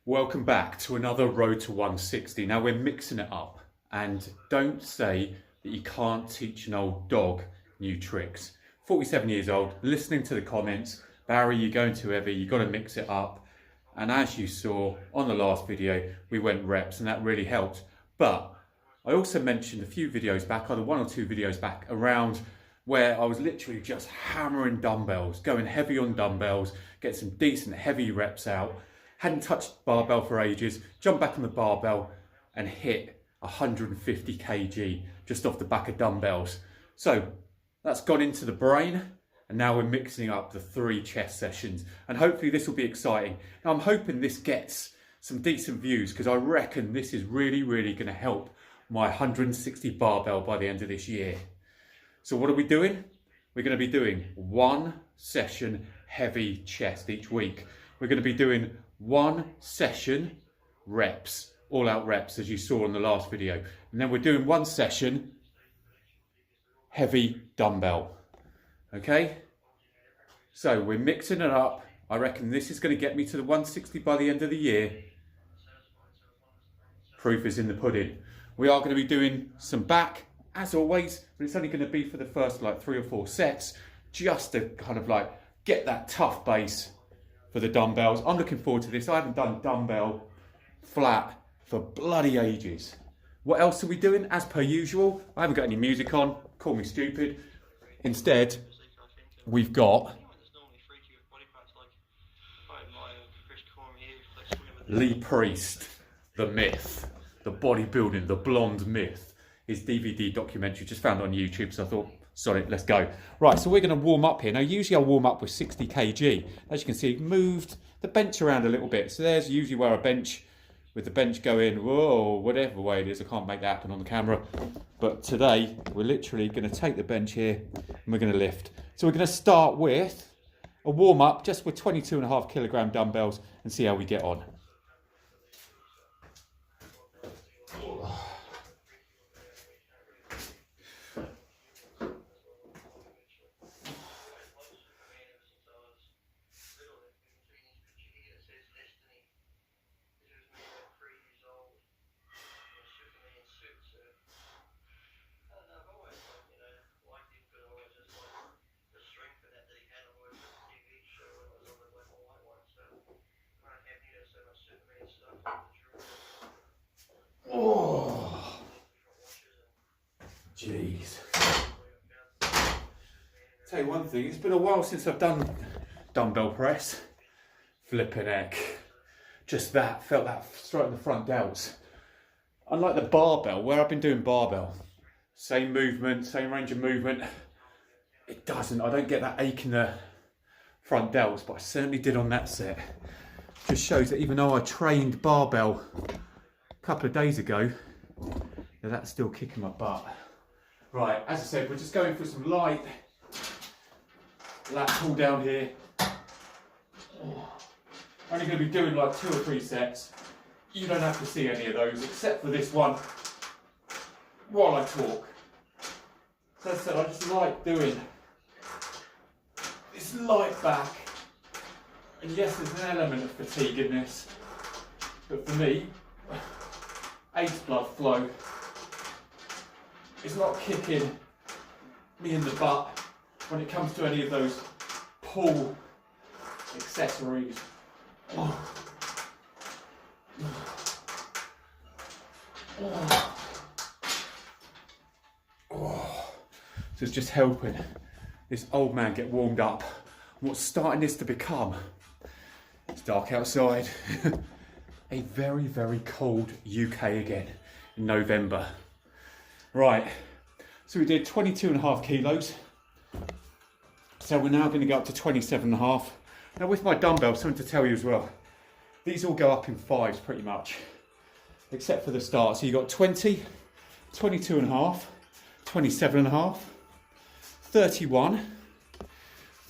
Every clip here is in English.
Welcome back to another Road to 160. Now we're mixing it up, and don't say that you can't teach an old dog new tricks. 47 years old, listening to the comments, Barry, you're going too heavy, you've got to mix it up. And as you saw on the last video, we went reps and that really helped. But I also mentioned a few videos back, either one or two videos back, around where I was literally just hammering dumbbells, going heavy on dumbbells, get some decent heavy reps out. Hadn't touched barbell for ages, jumped back on the barbell and hit 150 kg just off the back of dumbbells. So that's gone into the brain, and now we're mixing up the 3 chest sessions, and hopefully this will be exciting. Now I'm hoping this gets some decent views, because I reckon this is really going to help my 160 barbell by the end of this year. So what are we doing? We're going to be doing 1 session heavy chest each week. We're going to be doing 1 session reps, all out reps, as you saw in the last video. And then we're doing 1 session heavy dumbbell. Okay? So we're mixing it up. I reckon this is going to get me to the 160 by the end of the year. Proof is in the pudding. We are going to be doing some back, as always, but it's only going to be for the first like 3 or 4 sets, just to kind of like get that tough base for the dumbbells. I'm looking forward to this. I haven't done dumbbell flat for bloody ages. What else are we doing? As per usual, I haven't got any music on. Call me stupid. Instead, we've got Lee Priest, the myth, the bodybuilding, the blonde myth. His DVD documentary, just found on YouTube, so I thought, sorry, let's go. Right, so we're going to warm up here. Now, usually I'll warm up with 60 kg. As you can see, moved the bench around a little bit. So there's usually where I bench, with the bench going, whoa, whatever way it is. I can't make that happen on the camera. But today, we're literally going to take the bench here and we're going to lift. So we're going to start with a warm up just with 22.5 kilogram dumbbells and see how we get on. Oh, jeez. Tell you one thing, it's been a while since I've done dumbbell press. Flipping heck. Just that, felt that straight in the front delts. Unlike the barbell, where I've been doing barbell, same movement, same range of movement, I don't get that ache in the front delts, but I certainly did on that set. Just shows that even though I trained barbell a couple of days ago, that's still kicking my butt. Right, as I said, we're just going for some light lat pull down here. Only going to be doing like 2 or 3 sets. You don't have to see any of those except for this one while I talk. So as I said, I just like doing this light back. And yes, there's an element of fatigue in this, but for me, aids blood flow. It's not kicking me in the butt when it comes to any of those pull accessories. Oh. Oh. Oh. So it's just helping this old man get warmed up. What's starting this to become? It's dark outside. A very cold UK again in November. Right, so we did 22.5 kilos. So we're now going to go up to 27.5. Now with my dumbbells, something to tell you as well. These all go up in 5s pretty much, except for the start. So you got 20, 22.5, 27.5, 31,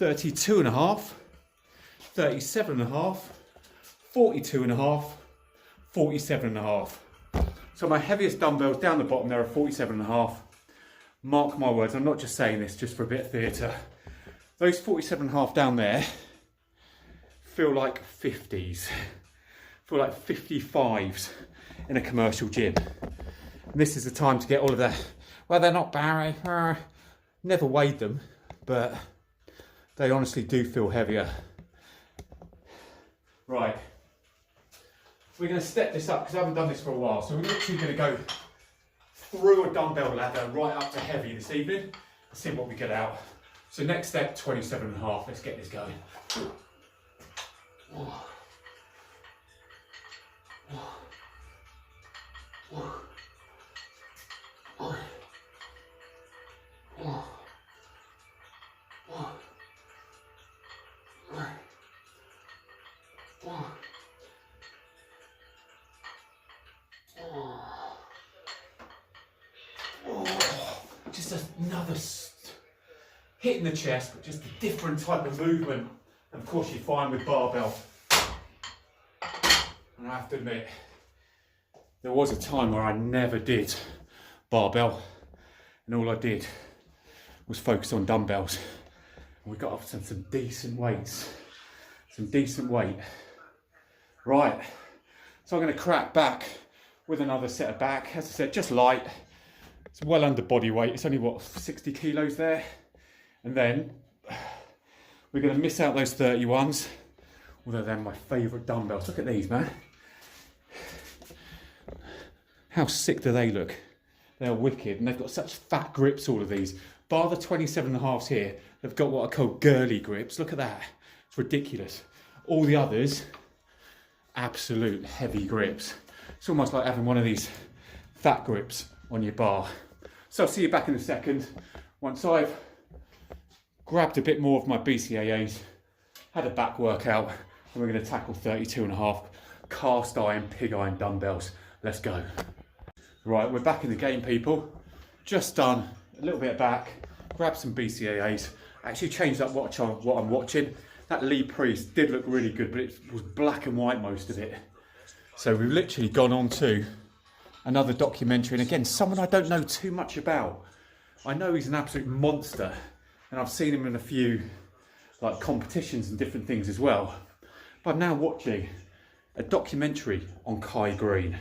32.5, 37.5, 42.5, 47.5. So my heaviest dumbbells down the bottom there are 47.5. Mark my words, I'm not just saying this just for a bit of theatre. Those 47.5 down there feel like 50s. for like 55s in a commercial gym. And this is the time to get all of that. Well, they're not Barry. Never weighed them, but they honestly do feel heavier. Right. We're going to step this up because I haven't done this for a while. So we're literally going to go through a dumbbell ladder right up to heavy this evening. Let's see what we get out. So next step, 27.5. Let's get this going. Just another hit in the chest, but just a different type of movement. And of course you find with barbell. And I have to admit, there was a time where I never did barbell, and all I did was focus on dumbbells. And we got up to some decent weights, some decent weight. Right, so I'm going to crack back with another set of back. As I said, just light. It's well under body weight. It's only what, 60 kilos there. And then we're going to miss out those 31s, although they're my favourite dumbbells. Look at these, man. How sick do they look? They're wicked, and they've got such fat grips, all of these. Bar the 27.5s here, they've got what I call girly grips. Look at that. It's ridiculous. All the others, absolute heavy grips. It's almost like having one of these fat grips on your bar. So I'll see you back in a second once I've grabbed a bit more of my BCAAs, had a back workout, and we're going to tackle 32.5 cast iron, pig iron dumbbells. Let's go. Right, we're back in the game, people. Just done a little bit of back, grabbed some BCAAs, actually changed up what I'm watching. That Lee Priest did look really good, but it was black and white most of it. So we've literally gone on to another documentary, and again, someone I don't know too much about. I know he's an absolute monster, and I've seen him in a few like competitions and different things as well. But I'm now watching a documentary on Kai Green.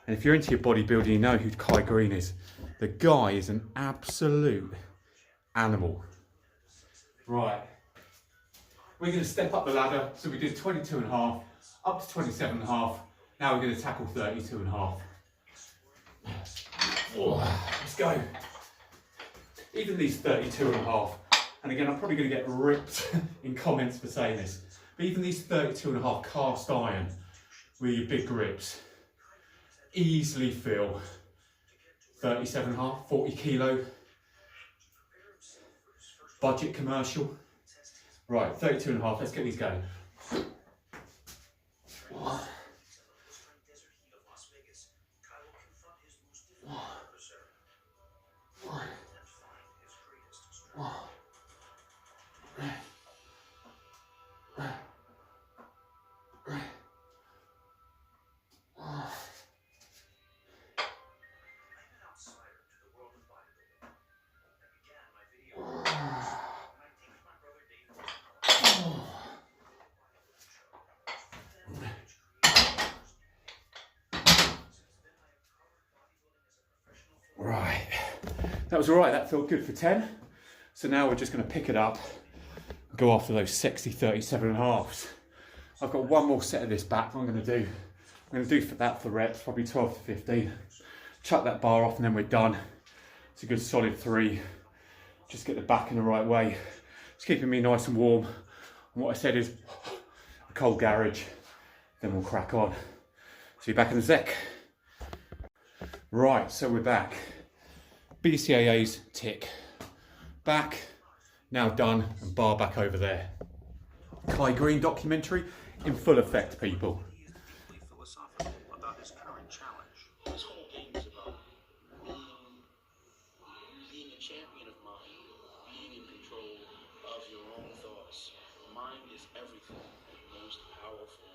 And if you're into your bodybuilding, you know who Kai Green is. The guy is an absolute animal. Right. We're going to step up the ladder. So we did 22.5, up to 27.5. Now we're going to tackle 32.5. Let's go. Even these 32.5, and again, I'm probably going to get ripped in comments for saying this, but even these 32.5 cast iron with your big grips easily feel 37.5, 40 kilo. Budget commercial. Right, 32.5, let's get these going. Right, that was all right, that felt good for 10. So now we're just going to pick it up and go after those sexy 37.5s. I've got one more set of this back. What I'm going to do for that for reps, probably 12 to 15. Chuck that bar off and then we're done. It's a good solid 3. Just get the back in the right way. It's keeping me nice and warm. And what I said is a cold garage, then we'll crack on. See you back in the sec. Right, so we're back. BCAAs tick. Back, now done, and bar back over there. Kai Green documentary in full effect, people. About his current challenge. This whole game is about being a champion of mind, being in control of your own thoughts. Mind is everything. The most powerful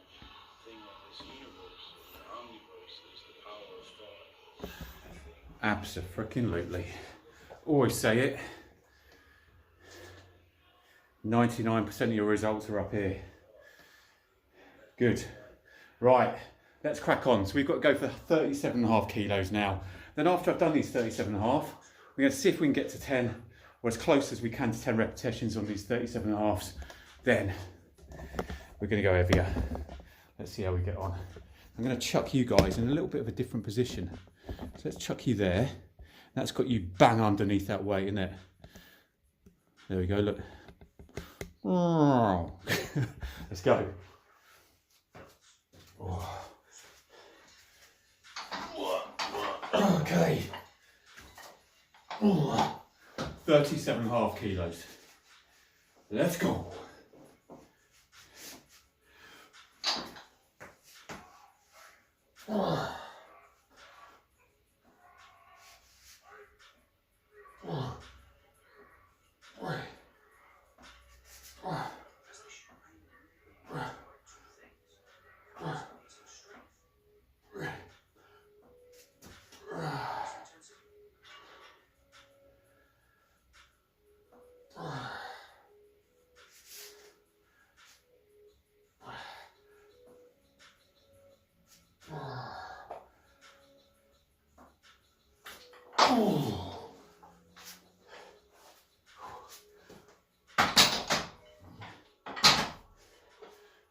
thing on this universe, the omniverse, is the power of thought. Abso-freaking-lutely. Always say it. 99% of your results are up here. Good. Right, let's crack on. So we've got to go for 37.5 kilos now. Then after I've done these 37.5, we're going to see if we can get to 10, or as close as we can to 10 repetitions on these 37.5s. Then we're going to go heavier. Let's see how we get on. I'm going to chuck you guys in a little bit of a different position. So let's chuck you there. That's got you bang underneath that weight, isn't it? There we go, look. Let's go. Okay. 37.5 kilos. Let's go.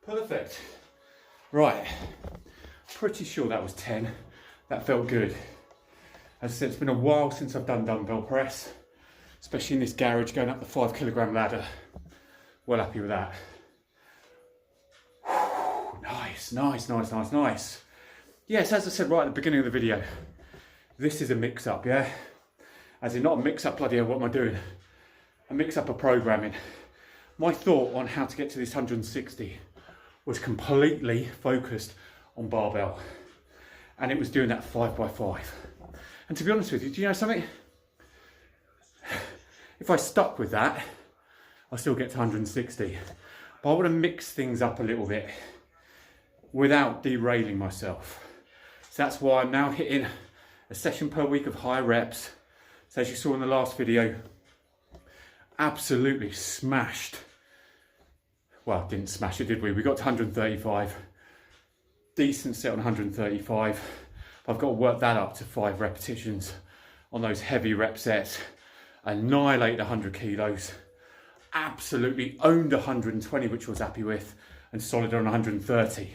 Perfect. Right, pretty sure that was 10. That felt good. As I said, it's been a while since I've done dumbbell press, especially in this garage going up the 5 kilogram ladder. Well happy with that. Nice, nice, nice, nice, nice. Yes, as I said right at the beginning of the video, this is a mix-up, yeah? As in, not a mix-up, bloody hell, what am I doing? A mix-up of programming. My thought on how to get to this 160 was completely focused on barbell. And it was doing that 5x5. And to be honest with you, do you know something? If I stuck with that, I'll still get to 160. But I want to mix things up a little bit without derailing myself. So that's why I'm now hitting a session per week of high reps. So as you saw in the last video, absolutely smashed. Well, didn't smash it, did we? We got to 135. Decent set on 135. I've got to work that up to 5 repetitions on those heavy rep sets. Annihilate 100 kilos. Absolutely owned 120, which I was happy with, and solid on 130.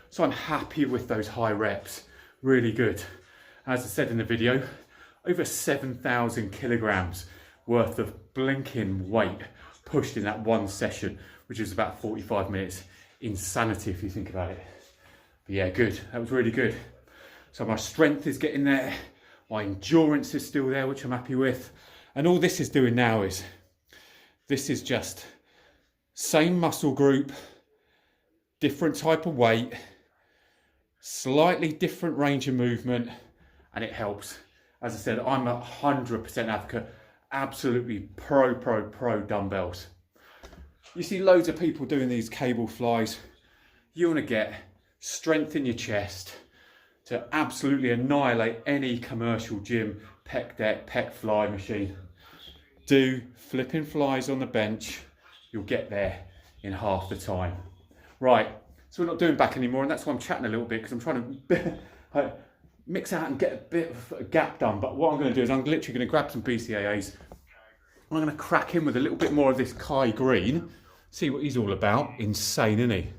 So I'm happy with those high reps. Really good. As I said in the video, over 7,000 kilograms worth of blinking weight pushed in that one session, which was about 45 minutes. Insanity if you think about it. But yeah, good. That was really good. So my strength is getting there. My endurance is still there, which I'm happy with. And all this is doing now is, this is just same muscle group, different type of weight, slightly different range of movement, and it helps. As I said, I'm 100% advocate, absolutely pro dumbbells. You see loads of people doing these cable flies. You want to get strength in your chest to absolutely annihilate any commercial gym, pec deck, pec fly machine. Do flipping flies on the bench, you'll get there in half the time. Right, so we're not doing back anymore, and that's why I'm chatting a little bit, because I'm trying to mix out and get a bit of a gap done. But what I'm going to do is I'm literally going to grab some BCAAs. I'm going to crack in with a little bit more of this Kai Green, see what he's all about. Insane, isn't he?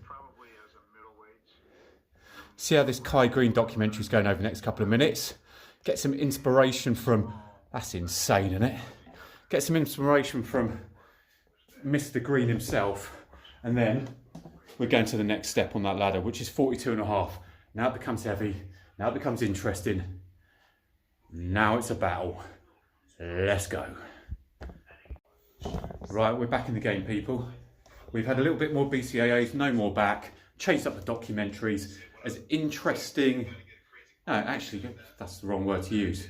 See how this Kai Green documentary is going over the next couple of minutes. Get some inspiration from, that's insane, isn't it? Get some inspiration from Mr. Green himself, and then we're going to the next step on that ladder, which is 42.5. Now it becomes heavy, now it becomes interesting. Now it's a battle. Let's go. Right, we're back in the game, people. We've had a little bit more BCAAs, no more back. Chased up the documentaries. As interesting, no, actually, that's the wrong word to use.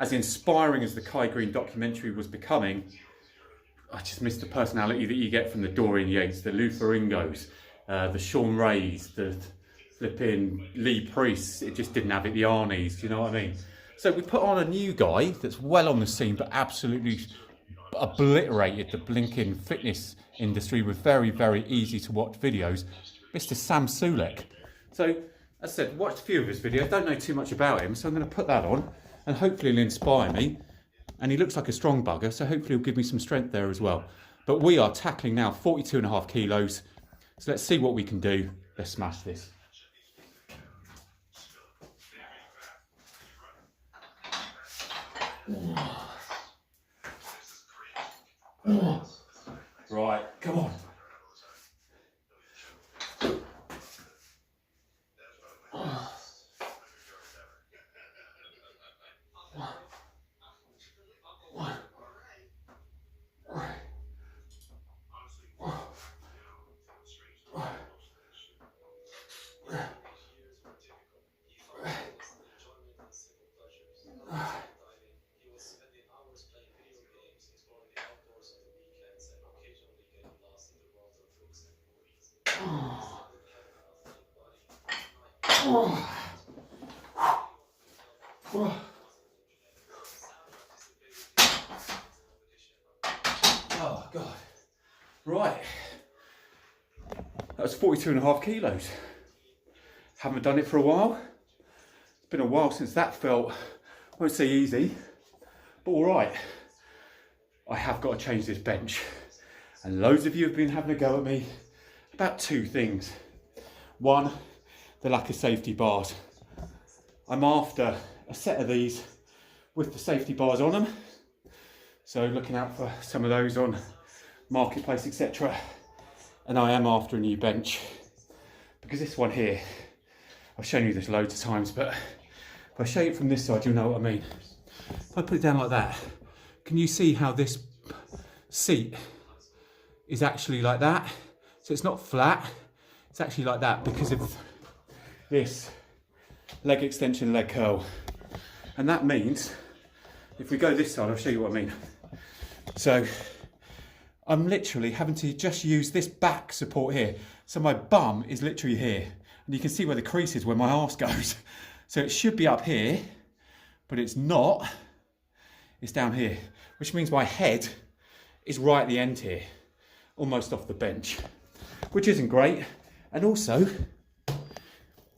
As inspiring as the Kai Green documentary was becoming, I just missed the personality that you get from the Dorian Yates, the Lou Ferrignos, the Sean Rays, the flipping Lee Priests. It just didn't have it, the Arnies, do you know what I mean? So we put on a new guy that's well on the scene, but absolutely obliterated the blinking fitness industry with very, very easy to watch videos, Mr. Sam Sulek. So, as I said, watched a few of his videos, don't know too much about him, so I'm going to put that on and hopefully he'll inspire me. And he looks like a strong bugger, so hopefully he'll give me some strength there as well. But we are tackling now 42.5 kilos. So let's see what we can do. Let's smash this. Right, come on. Oh God. Right. That was 42.5 kilos. Haven't done it for a while. It's been a while since that felt, I won't say easy, but all right. I have got to change this bench. And loads of you have been having a go at me about two things. One, the lack of safety bars. I'm after a set of these with the safety bars on them. So looking out for some of those on Marketplace, etc. And I am after a new bench because this one here, I've shown you this loads of times, but if I show you it from this side, you'll know what I mean. If I put it down like that, can you see how this seat is actually like that? So it's not flat, it's actually like that because of this leg extension, leg curl. And that means, if we go this side, I'll show you what I mean. So I'm literally having to just use this back support here. So my bum is literally here. And you can see where the crease is, where my arse goes. So it should be up here, but it's not. It's down here, which means my head is right at the end here, almost off the bench, which isn't great. And also,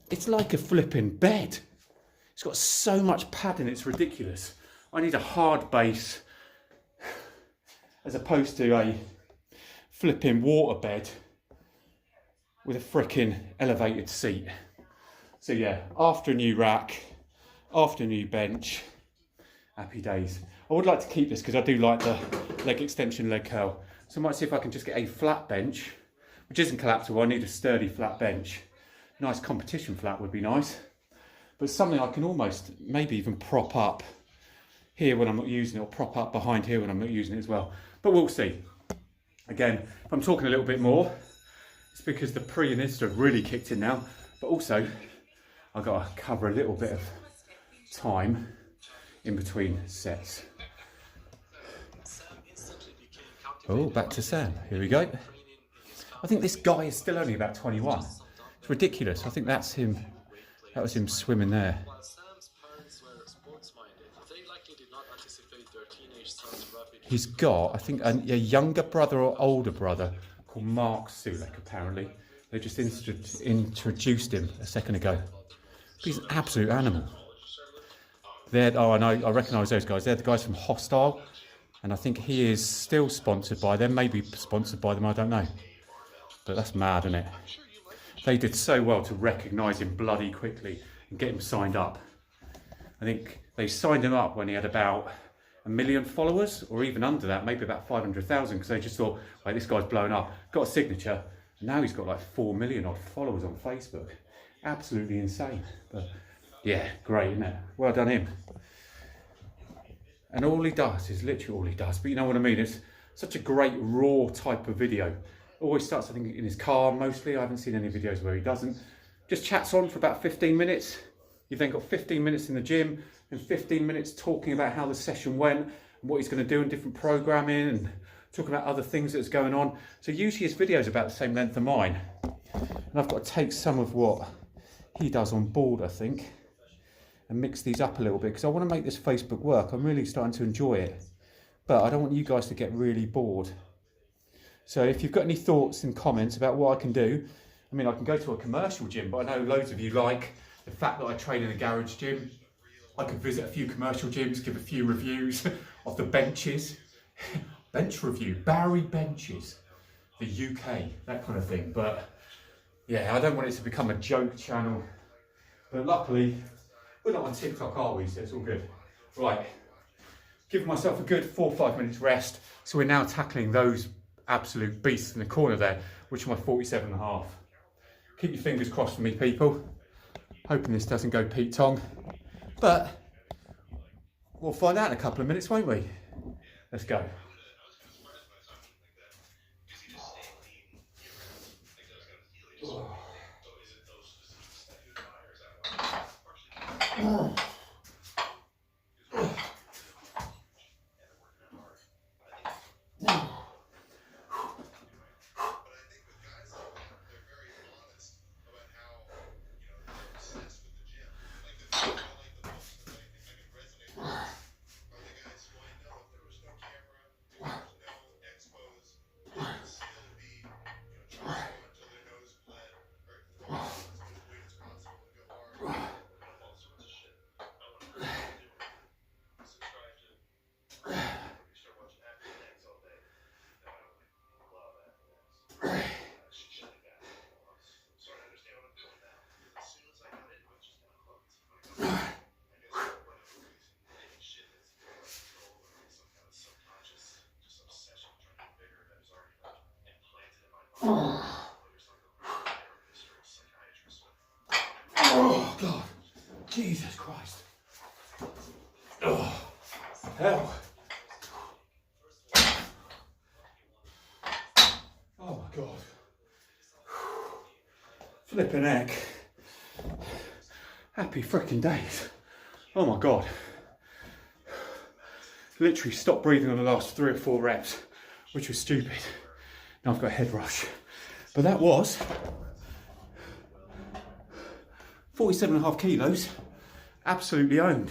it's like a flipping bed. It's got so much padding, it's ridiculous. I need a hard base as opposed to a flipping water bed with a frickin' elevated seat. So yeah, after a new rack, after a new bench, happy days. I would like to keep this because I do like the leg extension, leg curl. So I might see if I can just get a flat bench, which isn't collapsible. I need a sturdy flat bench. Nice competition flat would be nice. But something I can almost maybe even prop up here when I'm not using it, or prop up behind here when I'm not using it as well. But we'll see. Again, if I'm talking a little bit more, it's because the pre and this have really kicked in now. But also, I've got to cover a little bit of time in between sets. Oh, back to Sam. Here we go. I think this guy is still only about 21. It's ridiculous. I think that's him. That was him swimming there. He's got, I think, a younger brother or older brother called Mark Sulek, apparently. They just introduced him a second ago. He's an absolute animal. Oh, I know, I recognise those guys. They're the guys from Hostile. And I think he is still sponsored by them, maybe sponsored by them, I don't know. But that's mad, isn't it? They did so well to recognise him bloody quickly and get him signed up. I think they signed him up when he had about 1 million followers, or even under that, maybe about 500,000, because they just thought, wait, this guy's blown up. Got a signature, and now he's got like 4 million odd followers on Facebook. Absolutely insane. But yeah, great, isn't it? Well done him. And all he does is literally all he does. But you know what I mean? It's such a great raw type of video. Always starts, I think, in his car mostly. I haven't seen any videos where he doesn't. Just chats on for about 15 minutes. You've then got 15 minutes in the gym and 15 minutes talking about how the session went and what he's going to do in different programming and talking about other things that's going on. So usually his videos are about the same length of mine. And I've got to take some of what he does on board, I think, and mix these up a little bit because I want to make this Facebook work. I'm really starting to enjoy it, but I don't want you guys to get really bored. So if you've got any thoughts and comments about what I can do, I mean, I can go to a commercial gym, but I know loads of you like the fact that I train in a garage gym. I could visit a few commercial gyms, give a few reviews of the benches. Bench review, Barry benches, the UK, that kind of thing. But yeah, I don't want it to become a joke channel. But luckily, we're not on TikTok, are we? So it's all good. Right, give myself a good 4 or 5 minutes rest. So we're now tackling those absolute beasts in the corner there, which are my 47.5. Keep your fingers crossed for me, people. Hoping this doesn't go Pete Tong. But we'll find out in a couple of minutes, won't we? Let's go. Oh. Oh God, Jesus Christ. Oh, hell. Oh my God. Flipping heck. Happy frickin' days. Oh my God. Literally stopped breathing on the last 3 or 4 reps, which was stupid. Now I've got a head rush. But that was 47.5 kilos, absolutely owned.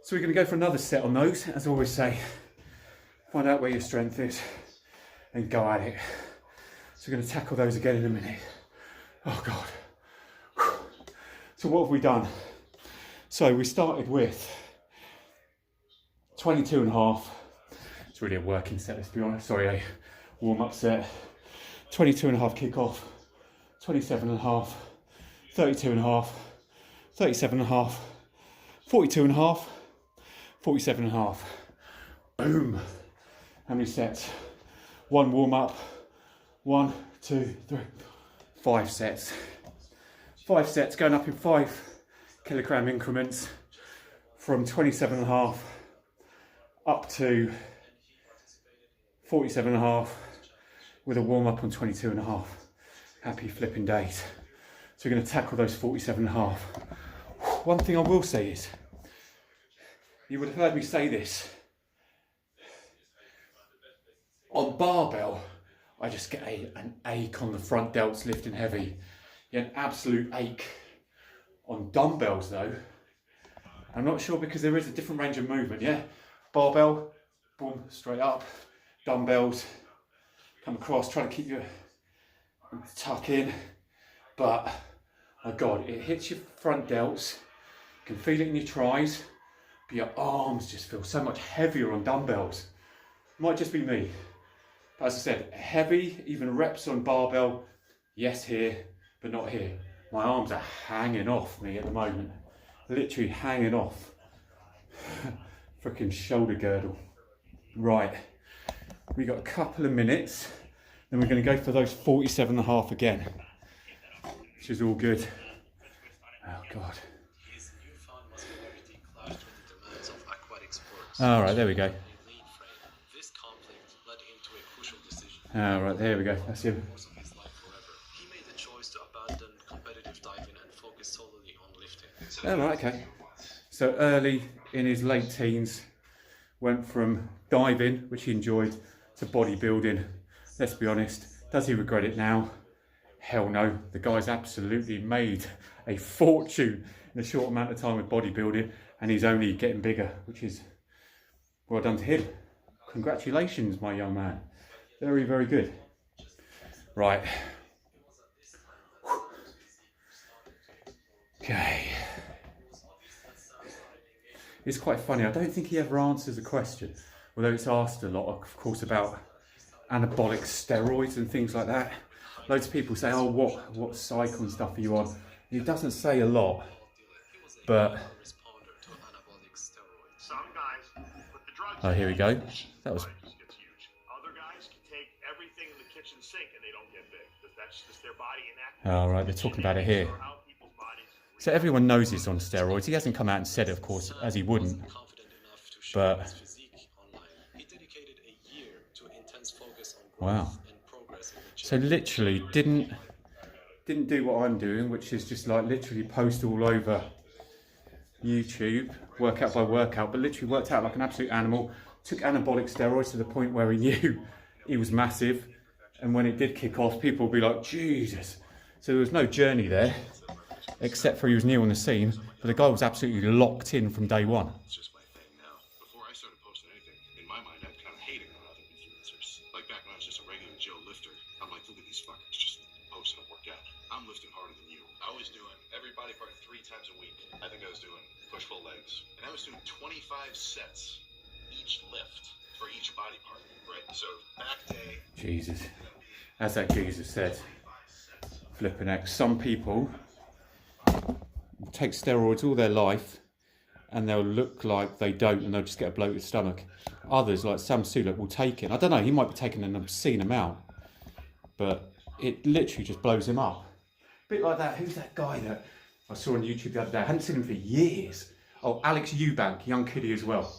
So we're going to go for another set on those, as I always say. Find out where your strength is and go at it. So we're going to tackle those again in a minute. Oh God. So what have we done? So we started with 22.5. It's really a working set, let's be honest. Sorry, a warm-up set. 22.5 kickoff, 27.5, 32.5, 37.5, 42.5, 47.5. Boom. How many sets? 1 warm-up. 1, 2, 3, 5 sets. 5 sets going up in 5 kilogram increments from 27.5 up to 47.5 with a warm up on 22.5. Happy flipping days. So we're going to tackle those 47.5. One thing I will say is, you would have heard me say this, on barbell, I just get an ache on the front delts lifting heavy. Yeah, an absolute ache. On dumbbells though, I'm not sure because there is a different range of movement, yeah? Barbell, boom, straight up. Dumbbells, come across, try to keep your tuck in. But, my God, it hits your front delts. You can feel it in your tris, but your arms just feel so much heavier on dumbbells. Might just be me. But as I said, heavy, even reps on barbell, yes here, but not here. My arms are hanging off me at the moment. Literally hanging off. Freaking shoulder girdle. Right, we got a couple of minutes, then we're going to go for those 47.5 again, which is all good. Oh God. All right, there we go. All right, there we go. That's him. He made the choice to abandon competitive diving and focus solely on lifting. All right, okay. So early in his late teens, went from diving, which he enjoyed, to bodybuilding. Let's be honest, does he regret it now? Hell no. The guy's absolutely made a fortune in a short amount of time with bodybuilding, and he's only getting bigger, which is well done to him. Congratulations, my young man. Very, very good. Right, Okay. It's quite funny. I don't think he ever answers a question, although it's asked a lot, of course, about anabolic steroids and things like that. Loads of people say, oh, what cycle and stuff are you on? And he doesn't say a lot, but... Oh, here we go. That was... Oh, right, they're talking about it here. So everyone knows he's on steroids. He hasn't come out and said it, of course, as he wouldn't. But... Wow. So literally didn't do what I'm doing, which is just like literally post all over YouTube, workout by workout, but literally worked out like an absolute animal. Took anabolic steroids to the point where he knew he was massive. And when it did kick off, people would be like, Jesus. So there was no journey there, except for he was new on the scene. But the guy was absolutely locked in from day one. It's just my thing now. Before I started posting anything, in my mind, I'd kind of hated on other influencers. Like back when I was just a regular Joe lifter, I'm like, look at these fuckers just posting a workout. I'm lifting harder than you. I was doing every body part 3 times a week. I think I was doing push-pull legs. And I was doing 25 sets each lift for each body part, right? So back day. Jesus. As that Jesus said, flipping heck, some people take steroids all their life and they'll look like they don't and they'll just get a bloated stomach. Others, like Sam Sulek, will take it. I don't know, he might be taking an obscene amount, but it literally just blows him up. A bit like that, who's that guy that I saw on YouTube the other day? I hadn't seen him for years. Oh, Alex Eubank, young kiddie as well.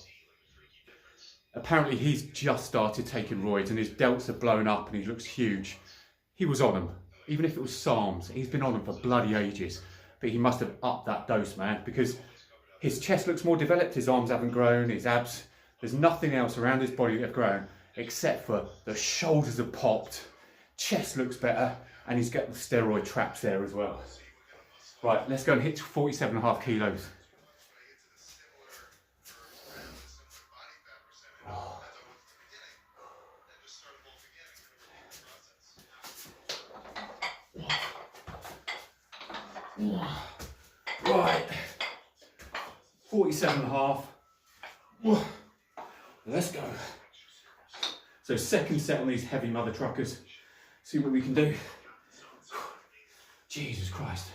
Apparently he's just started taking roids and his delts are blown up and he looks huge. He was on them, even if it was Psalms. He's been on them for bloody ages. But he must have upped that dose, man, because his chest looks more developed, his arms haven't grown, his abs, there's nothing else around his body that have grown except for the shoulders have popped, chest looks better, and he's got the steroid traps there as well. Right, let's go and hit 47.5 kilos. Right, 47.5. Let's go. So second set on these heavy mother truckers. See what we can do. Jesus Christ.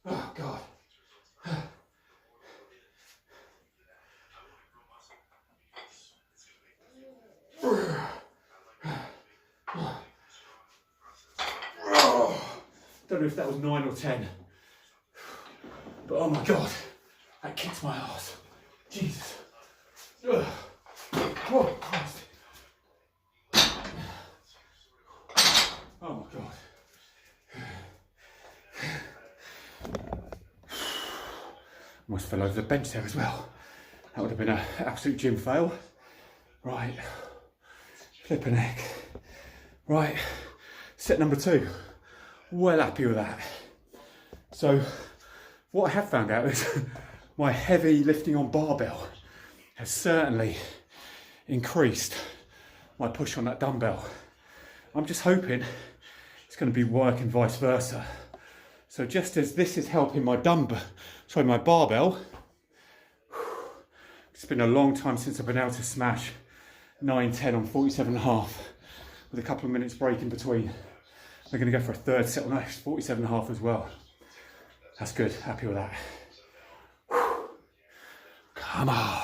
Oh God. Don't know if that was 9 or 10, but oh my God, that kicks my ass. Jesus. Oh Christ. Oh my God. Almost fell over the bench there as well. That would have been an absolute gym fail. Right, flipping heck. Right, set number 2. Well happy with that. So, what I have found out is my heavy lifting on barbell has certainly increased my push on that dumbbell. I'm just hoping it's going to be working vice versa. So just as this is helping my my barbell, it's been a long time since I've been able to smash 9-10 on 47.5 with a couple of minutes break in between. We're going to go for a third set on that 47.5 as well. That's good, happy with that. Come on.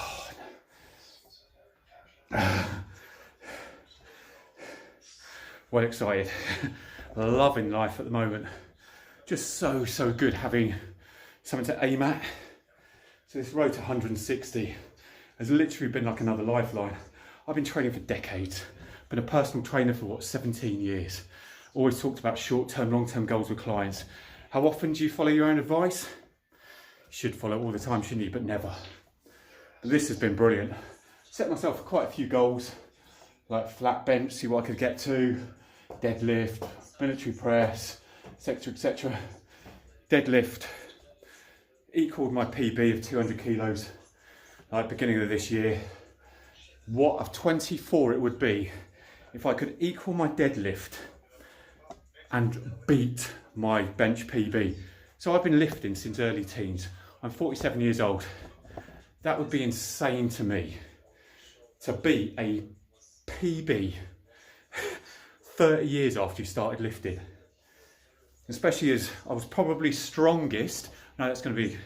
Well excited, loving life at the moment. Just so good having something to aim at. So this road to 160 has literally been like another lifeline. I've been training for decades, been a personal trainer for 17 years. Always talked about short-term, long-term goals with clients. How often do you follow your own advice? You should follow it all the time, shouldn't you? But never. But this has been brilliant. Set myself quite a few goals, like flat bench, see what I could get to, deadlift, military press, etc, etc. Deadlift equaled my PB of 200 kilos, like beginning of this year. What of 24 it would be if I could equal my deadlift and beat my bench PB. So I've been lifting since early teens. I'm 47 years old. That would be insane to me, to beat a PB 30 years after you started lifting. Especially as I was probably strongest. Now that's going to be a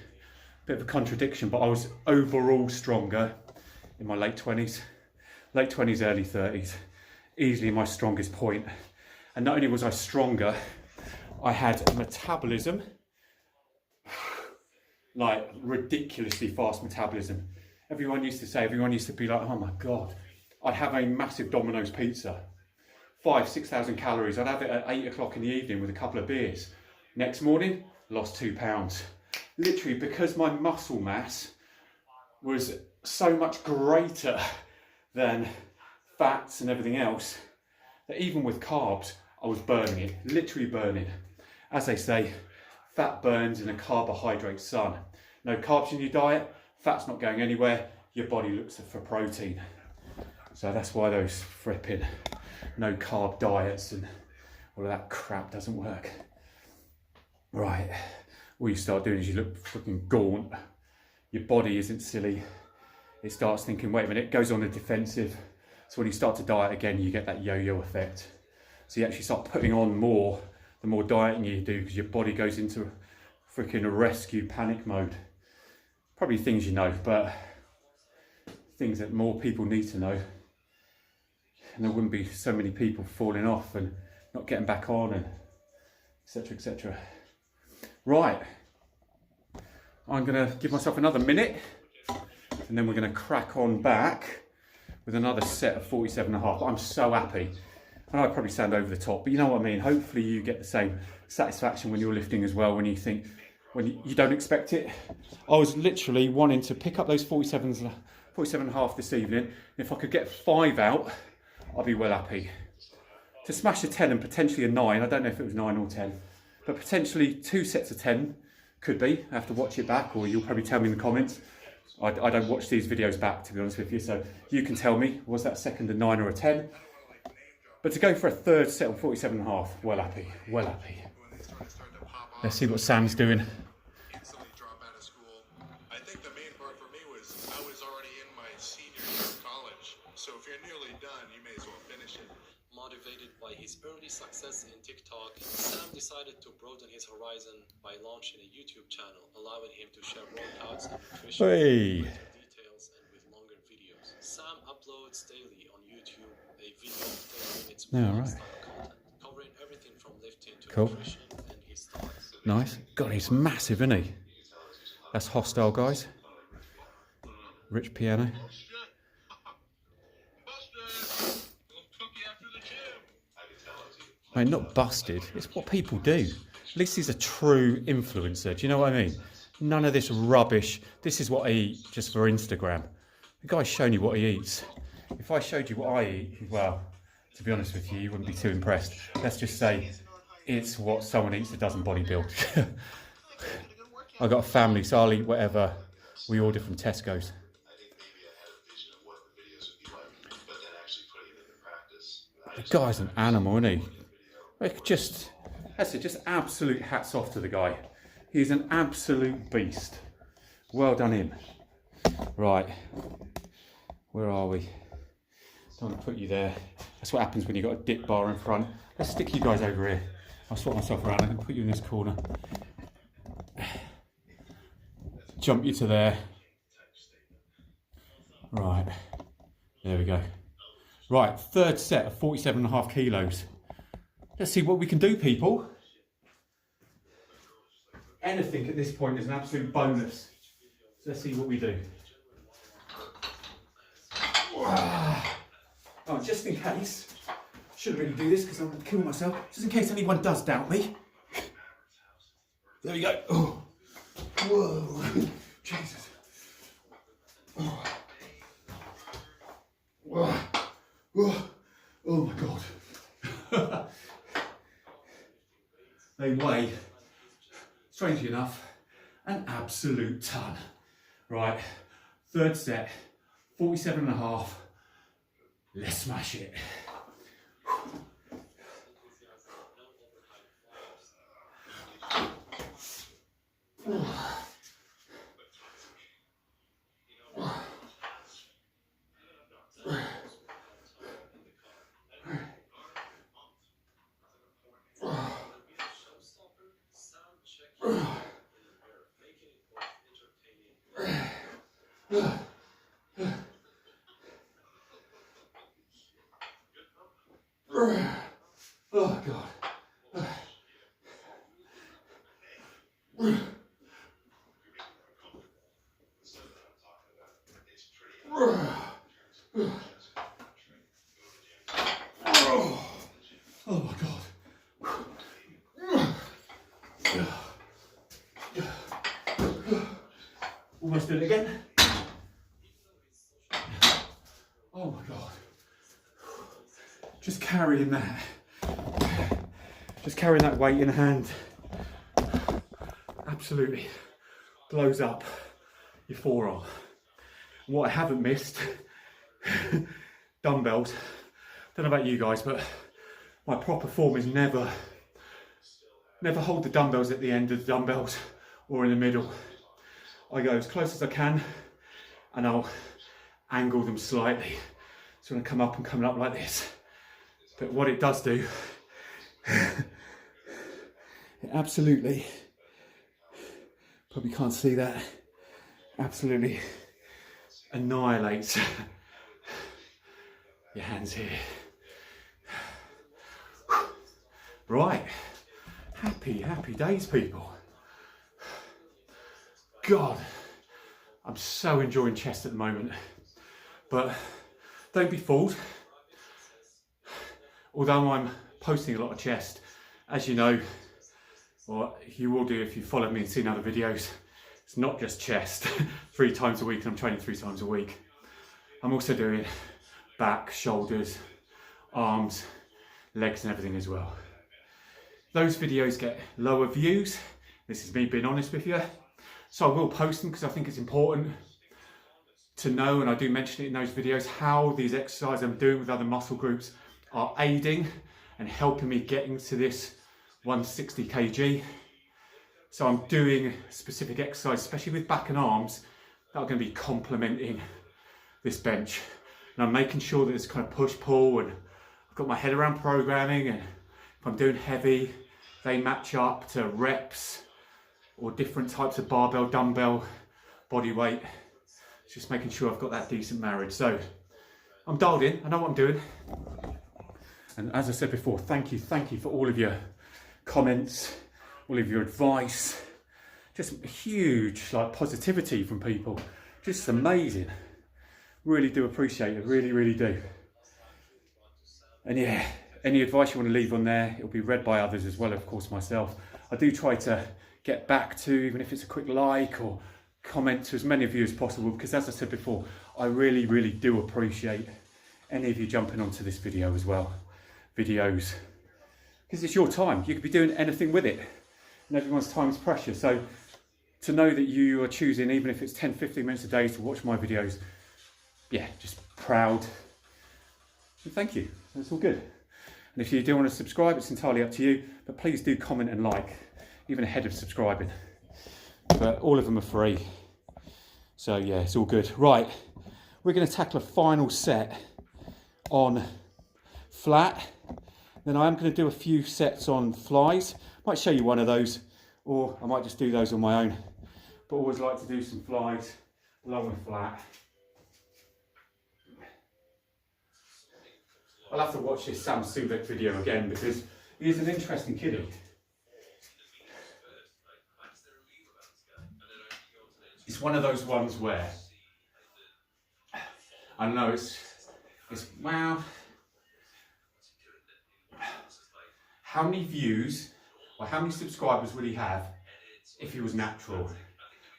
bit of a contradiction, but I was overall stronger in my late 20s, early 30s. Easily my strongest point. And not only was I stronger, I had a metabolism, like ridiculously fast metabolism. Everyone used to be like, oh my God, I'd have a massive Domino's pizza, 5,000-6,000 calories. I'd have it at 8 o'clock in the evening with a couple of beers. Next morning, lost 2 pounds. Literally because my muscle mass was so much greater than fats and everything else, that even with carbs, I was burning it, literally burning. As they say, fat burns in a carbohydrate sun. No carbs in your diet, fat's not going anywhere, your body looks for protein. So that's why those fripping no carb diets and all of that crap doesn't work. Right, all you start doing is you look freaking gaunt. Your body isn't silly. It starts thinking, wait a minute, it goes on the defensive. So when you start to diet again, you get that yo-yo effect. So you actually start putting on more, the more dieting you do, because your body goes into freaking rescue panic mode. Probably things you know, but things that more people need to know. And there wouldn't be so many people falling off and not getting back on, and etc, etc. Right, I'm gonna give myself another minute, and then we're gonna crack on back with another set of 47.5. I'm so happy. I know I probably sound over the top, but you know what I mean. Hopefully you get the same satisfaction when you're lifting as well, when you think, when you don't expect it. I was literally wanting to pick up those 47.5 this evening. If I could get 5 out, I'd be well happy. To smash a 10 and potentially a 9, I don't know if it was 9 or 10, but potentially 2 sets of 10 could be. I have to watch it back, or you'll probably tell me in the comments. I don't watch these videos back, to be honest with you, so you can tell me, was that second a 9 or a 10? But to go for a third set on 47.5, well happy, well happy. Let's see what Sam's doing. Instantly drop out of school. I think the main part for me was I was already in my senior year of college. So if you're nearly done, you may as well finish it. Motivated by his early success in TikTok, Sam decided to broaden his horizon by launching a YouTube channel, allowing him to share workouts and nutrition with details and with longer videos. Sam uploads daily on YouTube a video of 10 minutes style content, covering everything from lifting to nutrition and his thoughts. Nice. God, he's massive, isn't he? That's Hostile, guys. Rich piano. I mean, not busted. It's what people do. At least he's a true influencer. Do you know what I mean? None of this rubbish. This is what I eat just for Instagram. The guy's shown you what he eats. If I showed you what I eat, well, to be honest with you, you wouldn't be too impressed. Let's just say it's what someone eats that doesn't bodybuild. I've got a family, so I'll eat whatever we order from Tesco's. The guy's an animal, isn't he? Like just absolute hats off to the guy. He's an absolute beast. Well done him. Right, where are we? Don't want to put you there. That's what happens when you've got a dip bar in front. Let's stick you guys over here. I'll swap myself around. I can put you in this corner. Jump you to there. Right, there we go. Right, third set of 47.5 kilos. Let's see what we can do, people. Anything at this point is an absolute bonus. So let's see what we do. Oh, just in case, shouldn't really do this because I'm going to kill myself. Just in case anyone does doubt me. There we go. Oh. Whoa. Jesus. Oh. Whoa. Whoa. Oh my God. They weigh, strangely enough, an absolute ton. Right, third set, 47.5. Let's smash it. Oh God. Oh my God. Almost did it again. Oh my God. Just carrying that. Just carrying that weight in hand. Absolutely blows up your forearm. And what I haven't missed, dumbbells. Don't know about you guys, but my proper form is never hold the dumbbells at the end of the dumbbells or in the middle. I go as close as I can and I'll angle them slightly. So when I come up and coming up like this. But what it does do, it absolutely, probably can't see that, absolutely annihilates your hands here. Right, happy days, people. God, I'm so enjoying chest at the moment, but don't be fooled. Although I'm posting a lot of chest, as you know, or you will do if you followed me and seen other videos, it's not just chest 3 times a week, and I'm training 3 times a week. I'm also doing back, shoulders, arms, legs and everything as well. Those videos get lower views. This is me being honest with you. So I will post them because I think it's important to know, and I do mention it in those videos, how these exercises I'm doing with other muscle groups are aiding and helping me getting to this 160 kg. So I'm doing specific exercise, especially with back and arms, that are going to be complementing this bench. And I'm making sure that it's kind of push-pull, and I've got my head around programming, and if I'm doing heavy, they match up to reps or different types of barbell, dumbbell, body weight. Just making sure I've got that decent marriage. So I'm dialed in, I know what I'm doing. And as I said before, thank you for all of your comments, all of your advice, just huge positivity from people, just amazing. Really do appreciate it, really do. And yeah, any advice you want to leave on there, it'll be read by others as well, of course myself. I do try to get back to, even if it's a quick like or comment, to as many of you as possible, because as I said before, I really do appreciate any of you jumping onto this video as well. Videos, because it's your time. You could be doing anything with it, and everyone's time is precious. So to know that you are choosing, even if it's 10-15 minutes a day, to watch my videos, yeah, just proud. And thank you. That's all good. And if you do want to subscribe, it's entirely up to you, but please do comment and like, even ahead of subscribing. But all of them are free. So yeah, it's all good. Right, we're going to tackle a final set on flat. Then I am going to do a few sets on flies. Might show you one of those, or I might just do those on my own. But always like to do some flies, low and flat. I'll have to watch this Sam Sulek video again, because he is an interesting kiddie. It's one of those ones where, I don't know, it's wow. How many views or how many subscribers would he have if he was natural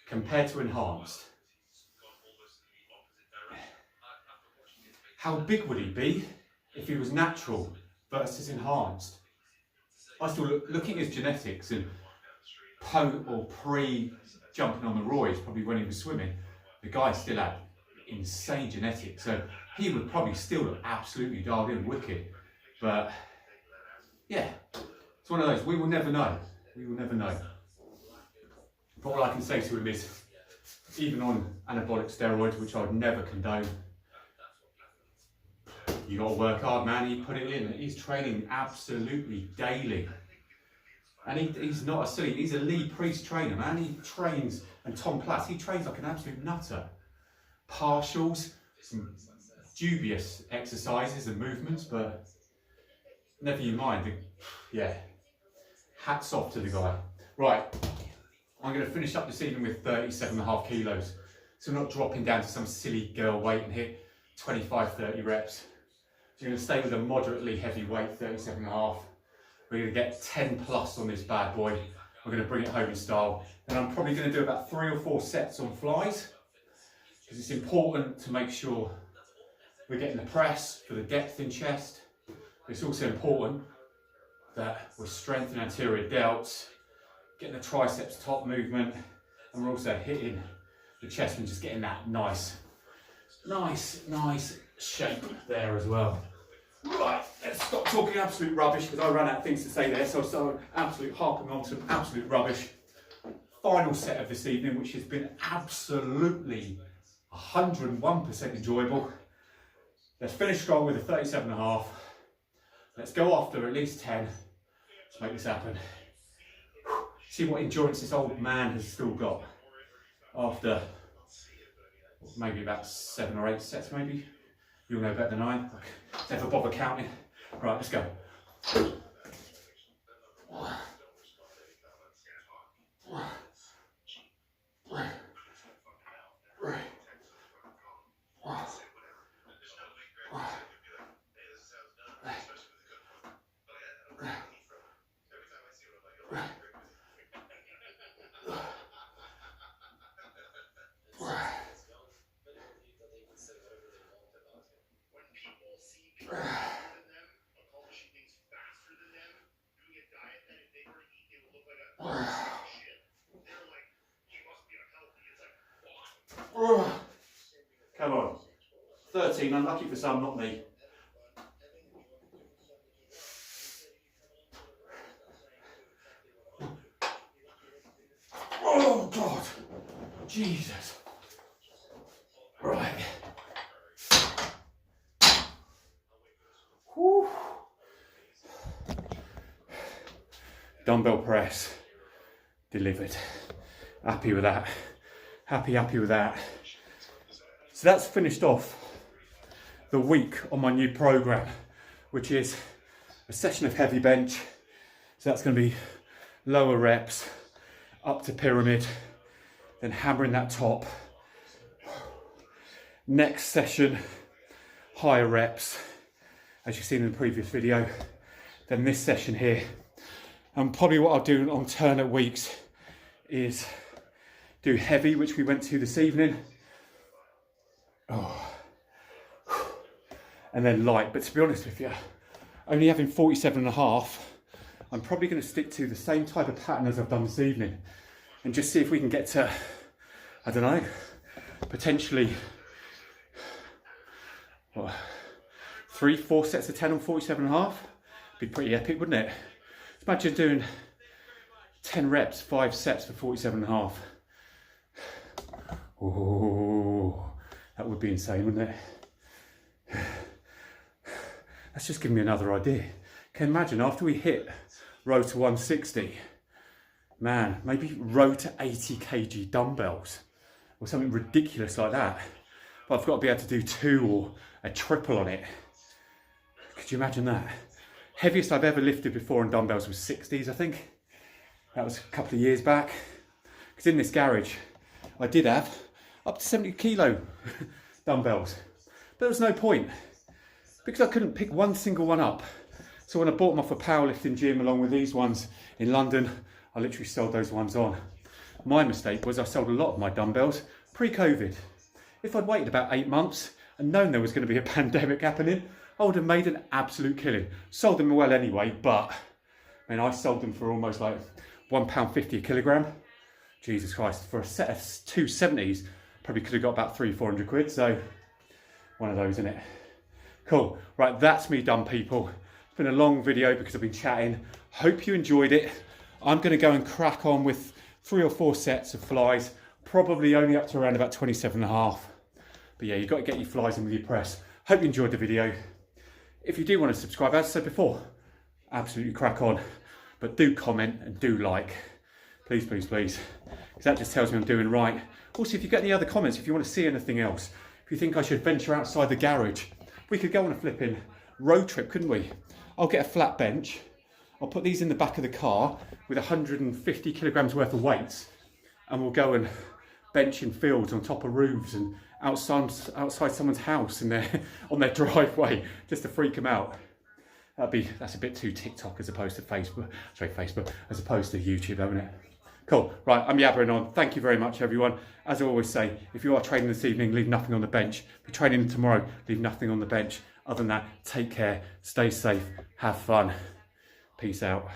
compared to enhanced, how big would he be if he was natural versus enhanced? I still looking at his genetics and pre-jumping on the roids, probably when he was swimming, the guy still had insane genetics, so he would probably still look absolutely dialed in, wicked. But yeah, it's one of those, we will never know. We will never know. But all I can say to him is, even on anabolic steroids, which I would never condone, you got to work hard, man. He put it in. He's training absolutely daily. And he's not a silly, he's a Lee Priest trainer, man. He trains, and Tom Platz, he trains like an absolute nutter. Partials, some dubious exercises and movements, but never you mind. Yeah, hats off to the guy. Right, I'm going to finish up this evening with 37.5 kilos. So I'm not dropping down to some silly girl weight and hit 25, 30 reps. So you're going to stay with a moderately heavy weight, 37.5. We're going to get 10 plus on this bad boy. We're going to bring it home in style. And I'm probably going to do about 3 or 4 sets on flies, because it's important to make sure we're getting the press for the depth in chest. It's also important that we're strengthening anterior delts, getting the triceps top movement, and we're also hitting the chest and just getting that nice shape there as well. Right, let's stop talking absolute rubbish, because I ran out of things to say there, so I started absolute harping on some absolute rubbish. Final set of this evening, which has been absolutely 101% enjoyable. Let's finish strong with a 37.5. Let's go after at least 10. Let's make this happen. See what endurance this old man has still got after maybe about 7 or 8 sets, maybe. You'll know better than I. Never bother counting. Right, let's go. Come on. 13, unlucky for some, not me. Oh God, Jesus. Right. Whew. Dumbbell press delivered. Happy with that. Happy with that. So that's finished off the week on my new program, which is a session of heavy bench. So that's going to be lower reps up to pyramid, then hammering that top. Next session, higher reps, as you've seen in the previous video. Then this session here, and probably what I'll do on alternate weeks is do heavy, which we went to this evening. Oh. And then light. But to be honest with you, only having 47.5, I'm probably going to stick to the same type of pattern as I've done this evening and just see if we can get to, I don't know, potentially 3-4 sets of 10 on 47.5. Be pretty epic, wouldn't it? Imagine doing 10 reps, 5 sets for 47.5. Oh, that would be insane, wouldn't it? That's just giving me another idea. Can you imagine after we hit row to 160, man, maybe row to 80 kg dumbbells or something ridiculous like that. But I've got to be able to do 2 or a triple on it. Could you imagine that? Heaviest I've ever lifted before on dumbbells was 60s, I think. That was a couple of years back. Because in this garage, I did have up to 70 kilo dumbbells. But there was no point, because I couldn't pick one single one up. So when I bought them off a powerlifting gym along with these ones in London, I literally sold those ones on. My mistake was I sold a lot of my dumbbells pre-COVID. If I'd waited about 8 months and known there was going to be a pandemic happening, I would have made an absolute killing. Sold them well anyway, but I sold them for almost like £1.50 a kilogram. Jesus Christ, for a set of 270s, probably could have got about 300-400 quid. So one of those, isn't it? Cool. Right, that's me done, people. It's been a long video because I've been chatting. Hope you enjoyed it. I'm going to go and crack on with 3 or 4 sets of flies, probably only up to around about 27.5. But yeah, you've got to get your flies in with your press. Hope you enjoyed the video. If you do want to subscribe, as I said before, absolutely crack on. But do comment and do like. Please, please, please. Because that just tells me I'm doing right. Also, if you get any other comments, if you want to see anything else, if you think I should venture outside the garage, we could go on a flipping road trip, couldn't we? I'll get a flat bench. I'll put these in the back of the car with 150 kilograms worth of weights, and we'll go and bench in fields on top of roofs and outside someone's house and on their driveway, just to freak them out. That's a bit too TikTok as opposed to Facebook, as opposed to YouTube, isn't it? Cool, right, I'm yabbering on. Thank you very much, everyone. As I always say, if you are training this evening, leave nothing on the bench. If you're training tomorrow, leave nothing on the bench. Other than that, take care, stay safe, have fun. Peace out.